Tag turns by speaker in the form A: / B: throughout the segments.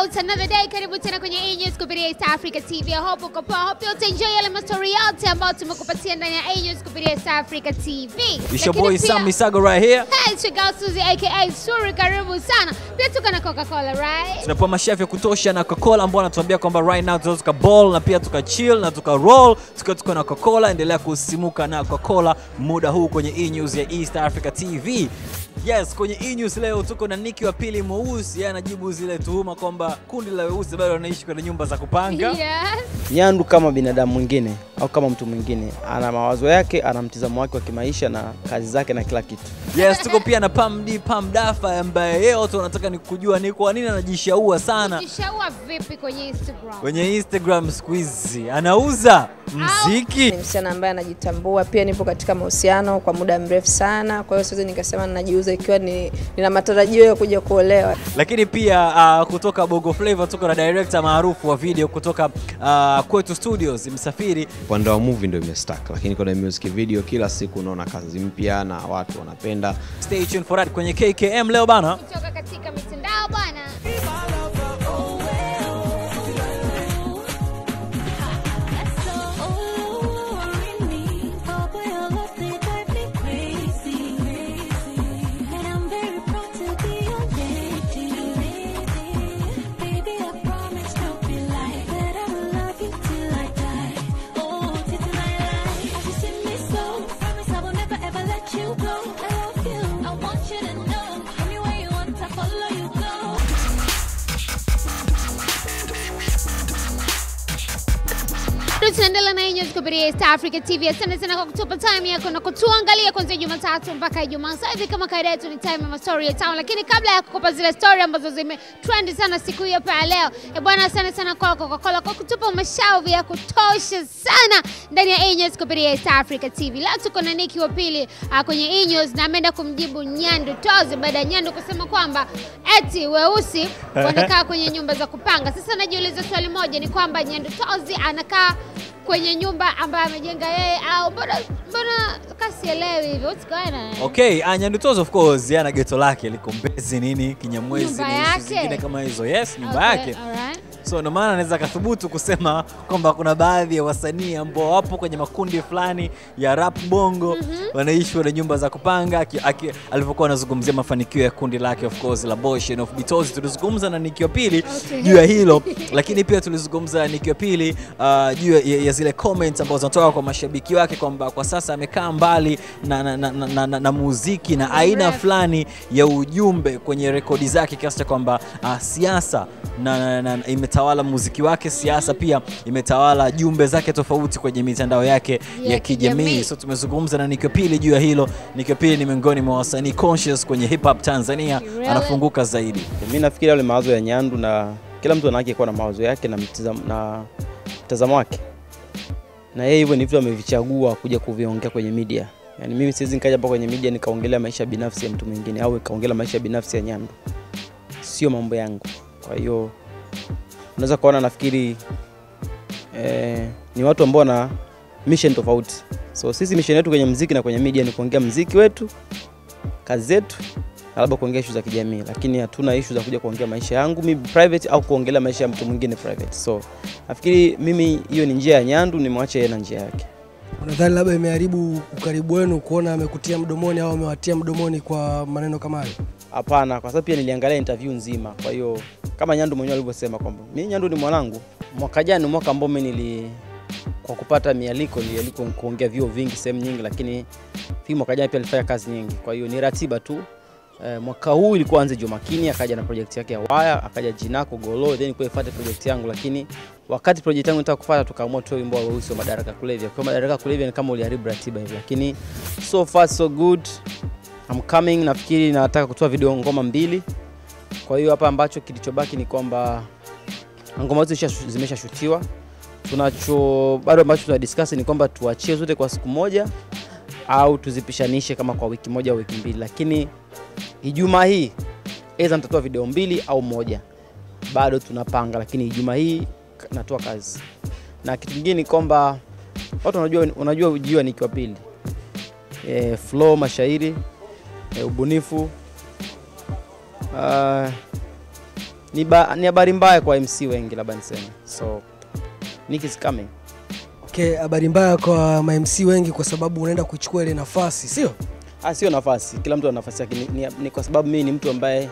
A: It's another day. Karibu tena kwenye A-News kupitia East Africa TV. I hope uko poa. Hope you enjoy yale mastori yote ambayo tumekupatia ndani ya A-News kupitia East Africa TV.
B: It's your boy Sam Misago right here.
A: Hey, it's your girl Suzy aka Suri. Karibu sana. Pia tuko na Coca-Cola, right?
B: Tunapewa mashavu ya kutosha na Coca-Cola ambao anatuambia kwamba right now tunaweza tuka ball na pia tuka chill na tuka roll. Tuko na Coca-Cola, endelea kusimuka na Coca-Cola muda huu kwenye E-News ya East Africa TV. Yes, kwenye E-News leo tuko na Nikki wa pili mweusi, anajibu zile tuhuma kwamba kundi la weusi bado wanaishi kwenye nyumba za kupanga.
A: Yes.
C: Nyandu kama binadamu mwingine au kama mtu mwingine, ana mawazo yake, ana mtazamo wake wa kimaisha na kazi zake na kila kitu.
B: Yes, tuko pia na Pam Dafa ambaye yeye watu wanataka ni kujua ni kwa nini anajishaua sana.
A: Anajishaua vipi kwenye Instagram?
B: Kwenye Instagram siku hizi anauza muziki.
D: Ni msichana ambaye anajitambua, pia nipo katika mahusiano kwa muda mrefu sana. Kwa hiyo siwezi nikasema ninajiuza ikiwa nina matarajio ya kuja kuolewa.
B: Lakini pia kutoka Bongo Flava tuko na director maarufu wa video kutoka Kwetu Studios, Msafiri.
E: Upande wa movie ndio imestack, lakini kwa music video kila siku unaona kazi mpya na watu wanapenda.
B: Stay tuned for that kwenye KKM leo bana.
A: Kutoka katika mitandao bana. Tunaendelea na A-News kupitia East Africa TV. Asante sana kwa kutupa time yako na kutuangalia kuanzia Jumatatu mpaka Ijumaa. Sasa hivi kama kaida yetu ni time ya mastori ya town, lakini kabla ya kukupa zile story ambazo zimetrend sana siku hiyo pa leo, bwana asante sana kwa Coca-Cola kwa kutupa mashavu ya kutosha sana ndani ya A-News kupitia East Africa TV. Leo tuko na Nikki wa pili kwenye A-News na ameenda kumjibu Nyandu Tozi baada ya Nyandu kusema kwamba eti weusi wanakaa kwenye nyumba za kupanga. Sasa najiuliza swali moja, ni kwamba Nyandu Tozi anakaa kwenye nyumba ambayo amejenga yeye au mbona kasielewi hivyo? What's going on?
B: Okay, Nyandu Tozi of course yana ghetto lake liko Mbezi nini Kinyamwezi na hizo zingine kama hizo. Yes, nyumba yake.
A: Alright.
B: So ndio maana anaweza kathubutu kusema kwamba kuna baadhi ya wasanii ambao wapo kwenye makundi fulani ya rap bongo wanaishi kwenye nyumba za kupanga. Alipokuwa anazungumzia mafanikio ya kundi lake of course la Boshen of Bitozi, tulizungumza na Nikki wa pili juu ya hilo, lakini pia tulizungumza na Nikki wa pili juu ya zile comments ambazo zinatoka kwa mashabiki wake kwamba kwa sasa amekaa mbali na muziki na aina fulani ya ujumbe kwenye rekodi zake, kiasi cha kwamba siasa na imetawala muziki wake, siasa pia imetawala jumbe zake tofauti kwenye mitandao yake ya kijamii. So tumezungumza na Nikki wa pili juu ya hilo. Nikki wa pili ni miongoni mwa wasanii conscious kwenye hip hop Tanzania, anafunguka zaidi.
C: Mimi nafikiri wale mawazo ya Nyandu, na kila mtu anake kuwa na mawazo yake na mtazamo wake, na yeye hivyo ndivyo amevichagua kuja kuviongea kwenye media. Yani mimi siwezi nikaja hapa kwenye media nikaongelea maisha binafsi ya mtu mwingine au nikaongelea maisha binafsi ya Nyandu. Sio mambo yangu. Kwa hiyo unaweza kuona nafikiri ni watu ambao wana mission tofauti. So sisi mission yetu kwenye muziki na kwenye media ni kuongea muziki wetu, kazi zetu, na labda kuongea issue za kijamii, lakini hatuna issue za kuja kuongea maisha yangu mimi private au kuongelea maisha ya mtu mwingine private. So nafikiri mimi hiyo ni njia ya Nyandu, nimwache yeye na njia yake.
F: Unadhani labda imeharibu ukaribu wenu kuona amekutia mdomoni au amewatia mdomoni kwa maneno kama hayo?
C: Hapana, kwa sababu pia niliangalia interview nzima. Kwa hiyo kama Nyandu mwenyewe alivyosema kwamba mimi Nyandu ni mwanangu. Mwaka jana ni mwaka ambao mimi kwa kupata mialiko kuongea vio vingi sehemu nyingi, lakini mwaka jana pia alifanya kazi nyingi. Kwa hiyo ni ratiba tu. Mwaka huu ilikuwa anze Jumakini, akaja na project yake ya Waya, akaja Jinako Golo, then kwa ifuate project yangu, lakini wakati project yangu nitaka kufuata tukaamua tu wimbo wa weusi wa Madaraka Kulevya. Kwa Madaraka Kulevya ni kama uliharibu ratiba hivi, lakini so far so good. I'm coming, nafikiri nataka kutoa video ngoma 2. Kwa hiyo hapa ambacho kilichobaki ni kwamba ngoma hizo zimeshashutiwa. Bado ambacho tunadiscuss ni kwamba tuachie zote kwa siku moja au tuzipishanishe kama kwa wiki moja au wiki 2, lakini Ijumaa hii aidha nitatoa video 2 au 1. Bado tunapanga, lakini Ijumaa hii natoa kazi. Na kitu kingine ni kwamba watu unajua ujio Nikki wa pili. Flow, mashairi, ubunifu, ni habari mbaya kwa MC wengi labda niseme. So Nick is coming.
F: Okay, habari mbaya kwa MC wengi kwa sababu unaenda kuchukua ile nafasi, sio?
C: Sio nafasi. Kila mtu ana nafasi yake. Ni kwa sababu mimi ni mtu ambaye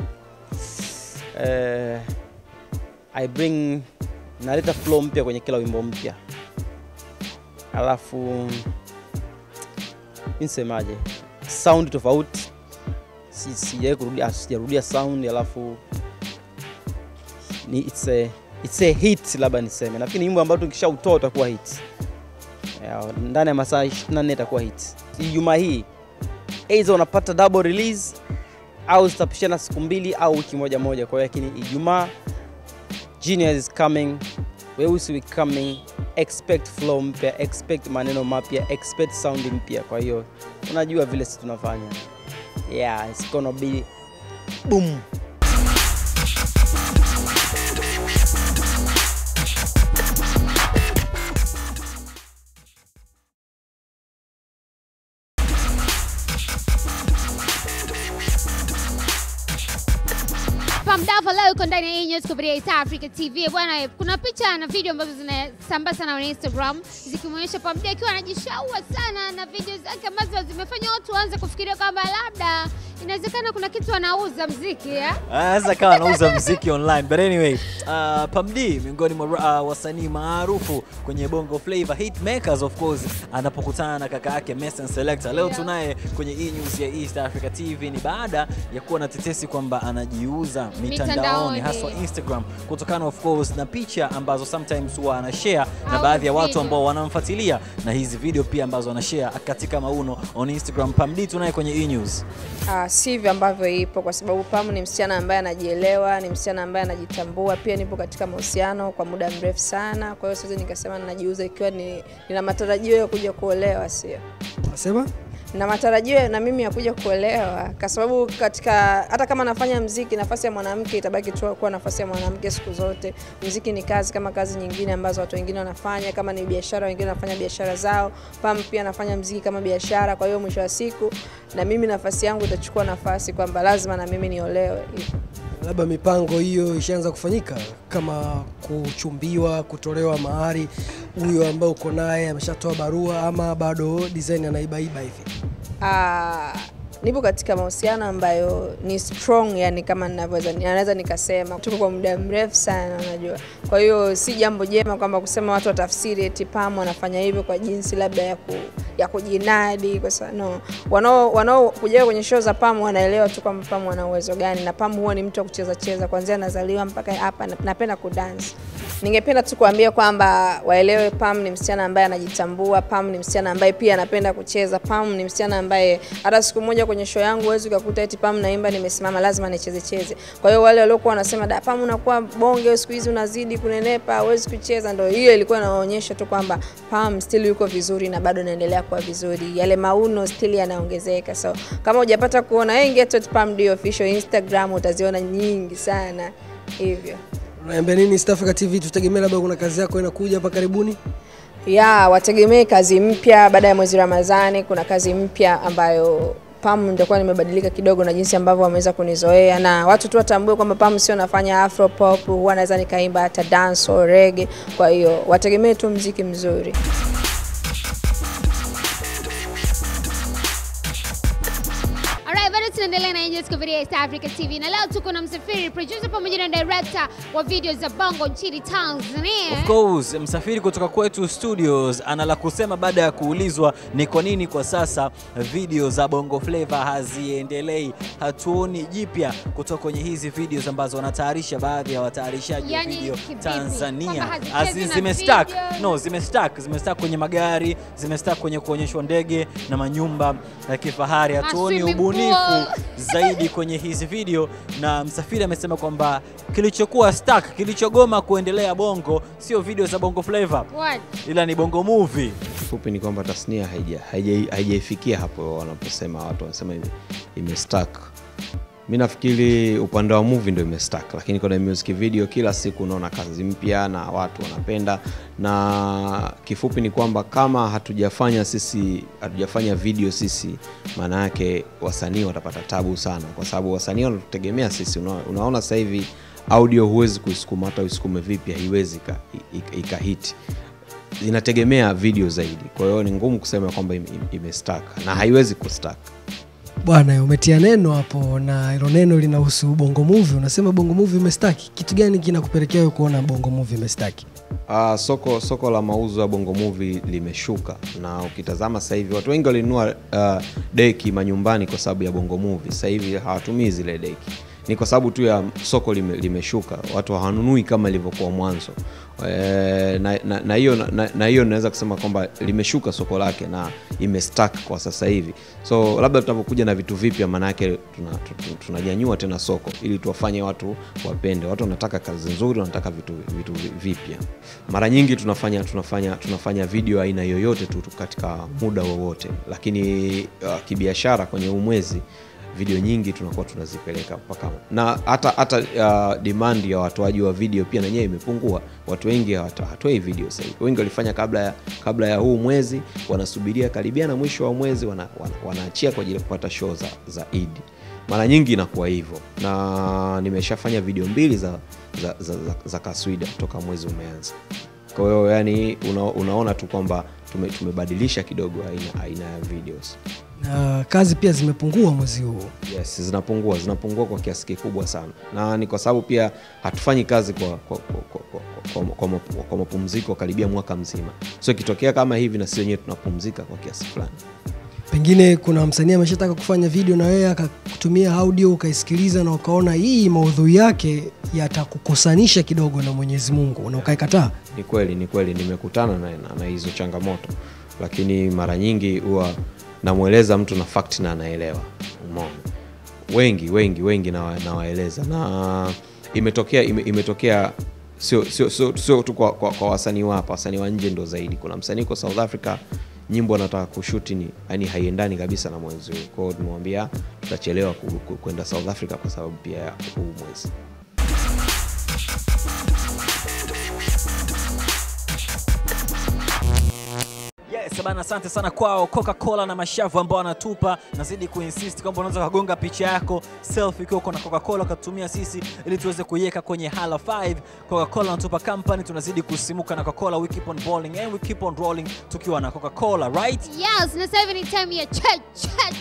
C: naleta flow mpya kwenye kila wimbo mpya. Alafu nisemaje? Sound tofauti. Sijarudia sound, alafu it's a hit labda niseme. Nafikiri wimbo ambao tukishautoa utakuwa hit. Ndani ya masaa 24 itakuwa hit. Ijumaa hii either unapata double release au zitapishana siku 2 au wiki moja. Kwa hiyo lakini Ijumaa Genius is coming, Weusi we coming, expect flow mpya, expect maneno mapya, expect sound mpya. Kwa hiyo unajua vile sisi tunafanya. Yeah, it's gonna be boom.
A: Pamdava leo uko ndani ya News kupitia East Africa TV. Bwana, kuna picha na video ambazo zinasambaa sana kwenye Instagram zikimuonyesha Pamda akiwa anajishaua sana na video zake ambazo zimefanya watu waanze kufikiria kwamba labda inawezekana kuna kitu anauza muziki
B: sasa kama anauza muziki online. But anyway, Pamdi miongoni mwa wasanii maarufu kwenye Bongo Flava hit makers of course, anapokutana na kaka yake Mason Selector. Leo tunaye kwenye News ya East Africa TV ni baada ya kuwa na tetesi kwamba anajiuza mitandaoni hasa Instagram, kutokana of course na picha ambazo sometimes huwa anashare na baadhi ya watu ambao wanamfuatilia, na hizi video pia ambazo anashare katika mauno on Instagram. Pamdi tunaye kwenye News.
D: Sivyo ambavyo ipo, kwa sababu Pam ni msichana ambaye anajielewa, ni msichana ambaye anajitambua. Pia nipo katika mahusiano kwa muda mrefu sana, kwa hiyo siwezi nikasema ninajiuza ikiwa nina matarajio ya kuja kuolewa, sio?
F: Unasema?
D: Na matarajio na mimi ya kuja kuolewa, kwa sababu hata kama nafanya muziki, nafasi ya mwanamke itabaki tu kuwa nafasi ya mwanamke siku zote. Muziki ni kazi kama kazi nyingine ambazo watu wengine wanafanya, kama ni biashara wengine wanafanya biashara zao. Pam pia anafanya muziki kama biashara, kwa hiyo mwisho wa siku na mimi nafasi yangu itachukua nafasi kwamba lazima na mimi niolewe.
F: Labda mipango hiyo ishaanza kufanyika, kama kuchumbiwa, kutolewa mahari, huyo ambao uko naye ameshatoa barua ama bado design anaibaiba hivi?
D: Nipo katika mahusiano ambayo ni strong, yani kama naweza nikasema tuko kwa muda mrefu sana, unajua. Kwa hiyo si jambo jema kwamba kusema watu watafsiri eti Pam anafanya hivyo kwa jinsi labda ya kujinadi, kwa sababu wanaokuja kwenye show za Pam wanaelewa tu kwamba Pam ana uwezo gani, na Pam huwa ni mtu wa kucheza kuanzia anazaliwa mpaka hapa. Napenda kudance. Ningependa tu kuambia kwamba waelewe Pam ni msichana ambaye anajitambua, Pam ni msichana ambaye pia anapenda kucheza, Pam ni msichana ambaye hata siku moja kwenye show yangu huwezi kukuta eti Pam naimba nimesimama, lazima nicheze. Kwa hiyo wale waliokuwa wanasema da Pam unakuwa bonge siku hizi unazidi kunenepa, huwezi kucheza, ndio hiyo ilikuwa inaonyesha tu kwamba Pam still yuko vizuri na bado anaendelea kuwa vizuri. Yale mauno still yanaongezeka. So kama hujapata kuona get Pam the official Instagram, utaziona nyingi sana hivyo.
F: Unaambia nini East Africa TV? Tutegemea labda kuna kazi yako inakuja hapa karibuni?
D: Wategemee kazi mpya baada ya mwezi Ramadhani. Kuna kazi mpya ambayo Pam ndio nimebadilika kidogo na jinsi ambavyo wameweza kunizoea, na watu tu watambue kwamba Pam sio nafanya afro pop, huwa naweza nikaimba hata dance au reggae. Kwa hiyo wategemee tu muziki mzuri.
A: Tunaendelea na News kupitia East Africa TV, na leo tuko na Msafiri, producer pamoja na director wa video za Bongo nchini Tanzania.
B: Of course, Msafiri kutoka kwetu studios ana kusema baada ya kuulizwa ni kwa nini kwa sasa video za Bongo Flava haziendelei. Hatuoni jipya kutoka kwenye hizi videos ambazo wanatayarisha baadhi ya watayarishaji wa video Tanzania. Zimestack kwenye magari, zimestack kwenye kuonyeshwa ndege na manyumba ya kifahari. Hatuoni ubunifu zaidi kwenye hizi video, na Msafiri amesema kwamba kilichokuwa stuck, kilichogoma kuendelea Bongo sio video za Bongo Flava, ila ni Bongo movie.
E: Fupi ni kwamba tasnia haijafikia hapo wanaposema watu wanasema imestuck. Mimi nafikiri upande wa movie ndio imestuck, lakini kwa music video kila siku unaona kazi mpya na watu wanapenda. Na kifupi ni kwamba kama hatujafanya video sisi, maana yake wasanii watapata tabu sana, kwa sababu wasanii wanatutegemea sisi. Unaona sasa hivi audio huwezi kuisukuma, hata uisukume vipi haiwezi ikahiti. Inategemea video zaidi. Kwa hiyo ni ngumu kusema kwamba imestack na haiwezi kustack.
F: Bwana, umetia neno hapo na hilo neno linahusu Bongo Movie. Unasema Bongo Movie imestack. Kitu gani kinakupelekea wewe kuona Bongo Movie imestack?
E: Soko la mauzo ya Bongo Movie limeshuka, na ukitazama sasa hivi watu wengi walinunua deki manyumbani kwa sababu ya Bongo Movie. Sasa hivi hawatumii zile deki. Ni kwa sababu tu ya soko limeshuka. Watu hawanunui kama ilivyokuwa mwanzo. Na hiyo naweza kusema kwamba limeshuka soko lake na imestack kwa sasa hivi. So labda tutapokuja na vitu vipya, maana yake tunanyanyua tena soko ili tuwafanye watu wapende. Watu wanataka kazi nzuri, wanataka vitu vipya. Mara nyingi tunafanya video aina yoyote tu katika muda wowote, lakini kibiashara kwenye mwezi video nyingi tunakuwa tunazipeleka mpaka, na hata demand ya watoaji wa video pia na yenyewe imepungua. Watu wengi hatoi video sasa hivi. Wengi walifanya kabla ya huu mwezi, wanasubiria karibia na mwisho wa mwezi wanaachia kwa ajili ya kupata show za Eid. Mara nyingi inakuwa hivyo, na nimeshafanya video 2 za kaswida toka mwezi umeanza. Kwa hiyo yani unaona tu kwamba tumebadilisha kidogo aina ya videos.
F: Na kazi pia zimepungua mwezi huu.
E: Yes, zinapungua kwa kiasi kikubwa sana. Na ni kwa sababu pia hatufanyi kazi kwa mapumziko karibia mwaka mzima. So ikitokea kama hivi na sisi wenyewe tunapumzika kwa kiasi fulani.
F: Pengine kuna msanii ameshataka kufanya video na wewe akakutumia audio ukaisikiliza na ukaona hii maudhui yake yatakukosanisha kidogo na Mwenyezi Mungu na ukaikataa.
E: Ni kweli nimekutana na hizo changamoto, lakini mara nyingi huwa namueleza mtu na fact na anaelewa. Umeona? Wengi nawaeleza, na imetokea sio tu kwa wasanii hapa, wasanii wa nje ndo zaidi. Kuna msanii kwa South Africa, nyimbo anataka kushuti yani haiendani kabisa na mwezi huu. Kwa hiyo tumemwambia tutachelewa kwenda South Africa kwa sababu pia ya huu mwezi.
B: Bana, asante sana kwao Coca-Cola na mashavu ambao wanatupa. Nazidi kuinsist kwamba unaweza kugonga picha yako selfie ukiwa uko na Coca-Cola ukatumia sisi ili tuweze kuiweka kwenye Hala 5. Coca-Cola natupa company, tunazidi kusimuka na Coca-Cola. We keep on balling and we keep on rolling tukiwa na Coca-Cola, right?
A: Yes, na sasa ni time ya chat.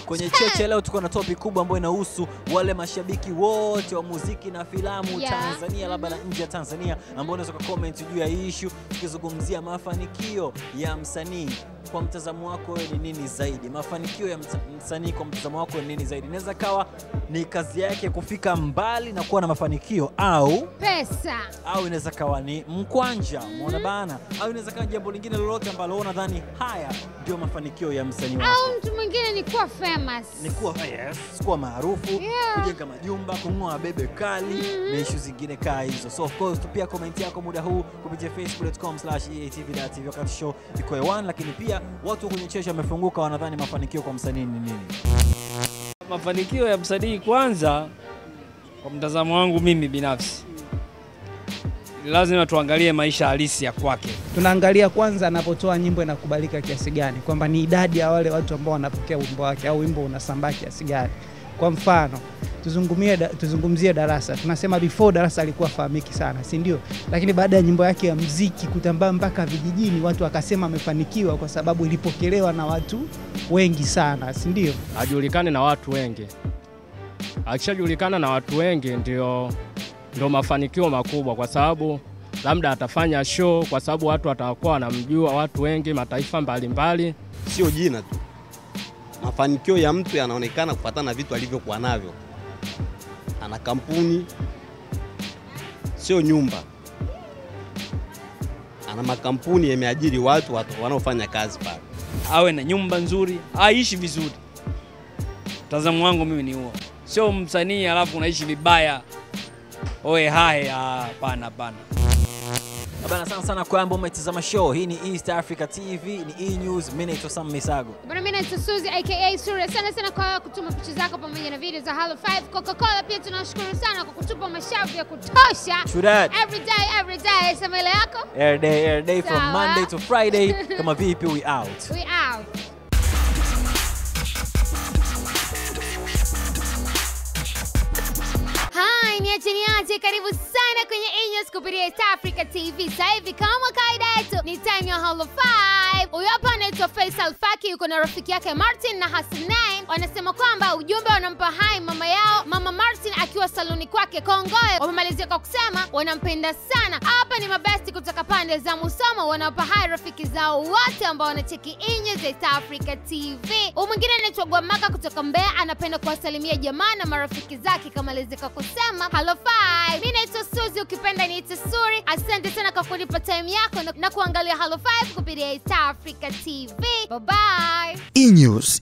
B: Kwenye cheche leo tuko na topic kubwa ambayo inahusu wale mashabiki wote wa muziki na filamu Tanzania, labda na nje ya Tanzania, ambao unaweza kucomment juu ya issue tukizungumzia mafanikio ya msanii. Kwa mtazamo wako ni nini zaidi? Mafanikio ya msanii kwa mtazamo wako ni nini zaidi? Inaweza kawa ni kazi yake kufika mbali na kuwa na mafanikio, au
A: pesa,
B: au inaweza kawa ni mkwanja, umeona bana, au inaweza kawa jambo lingine lolote ambalo unadhani haya ndio mafanikio ya msanii wako.
A: Au mtu mwingine ni kuwa famous,
B: ni kuwa kuwa maarufu, kujenga majumba, kununua bebe kali na issue zingine kaa hizo. So of course tupia comment yako muda huu kupitia facebook.com/eatv.tv wakati show iko hewani. Lakini pia watu kwenye cheche wamefunguka, wanadhani mafanikio kwa msanii ni nini?
G: Mafanikio ya msanii kwanza, kwa mtazamo wangu mimi binafsi, lazima tuangalie maisha halisi ya kwake.
H: Tunaangalia kwanza anapotoa nyimbo inakubalika kiasi gani, kwamba ni idadi ya wale watu ambao wanapokea wimbo wake au wimbo unasambaa kiasi gani. Kwa mfano, tuzungumzie Darasa. Tunasema before Darasa alikuwa fahamiki sana, si ndio? Lakini baada ya nyimbo yake ya muziki kutambaa mpaka vijijini, watu wakasema amefanikiwa kwa sababu ilipokelewa na watu wengi sana, si ndio?
G: Ajulikane na watu wengi. Akishajulikana na watu wengi ndio mafanikio makubwa, kwa sababu labda atafanya show kwa sababu watu watakuwa wanamjua, watu wengi, mataifa mbalimbali.
I: Sio jina tu. Mafanikio ya mtu yanaonekana kufuatana na vitu alivyokuwa navyo. Ana kampuni, sio nyumba. Ana makampuni yameajiri watu wanaofanya kazi pale.
J: Awe na nyumba nzuri, aishi vizuri. Mtazamo wangu mimi ni huo. Sio msanii alafu unaishi vibaya. Oe hai, hapana.
B: Bana, sana kwa ambao umetazama show. Hii ni East Africa TV, ni E-News. Mimi naitwa Sam Misago.
A: Bana, mimi naitwa Suzy aka Sura. Sana kwa kutuma picha zako pamoja na video za Hala 5. Coca-Cola pia tunashukuru sana kwa kutupa mashavu ya kutosha. Every day sema ile yako.
B: Every day from Monday to Friday. Kama vipi, we out.
A: Hi, niache karibu sana. tena kwenye E-News kupitia East Africa TV. Sasa hivi kama kaida yetu ni time ya Hall of 5. Huyu hapa anaitwa Faisal Faki, yuko na rafiki yake Martin na Hasnain. Wanasema kwamba ujumbe wanampa hai mama yao, Mama Martin akiwa saluni kwake Kongoe. Wamemalizia kwa kusema wanampenda sana. Hapa ni mabesti kutoka pande za Musoma wanawapa hai rafiki zao wote ambao wanacheki E-News East Africa TV. Mwingine anaitwa Gwamaka kutoka Mbeya, anapenda kuwasalimia jamaa na marafiki zake kama alizika kusema hello 5. Mimi naitwa Suzy, ukipenda niite Suri. Asante sana kwa kunipa time yako na kuangalia hello 5 kupitia East Africa TV. Bye bye.
K: E-News.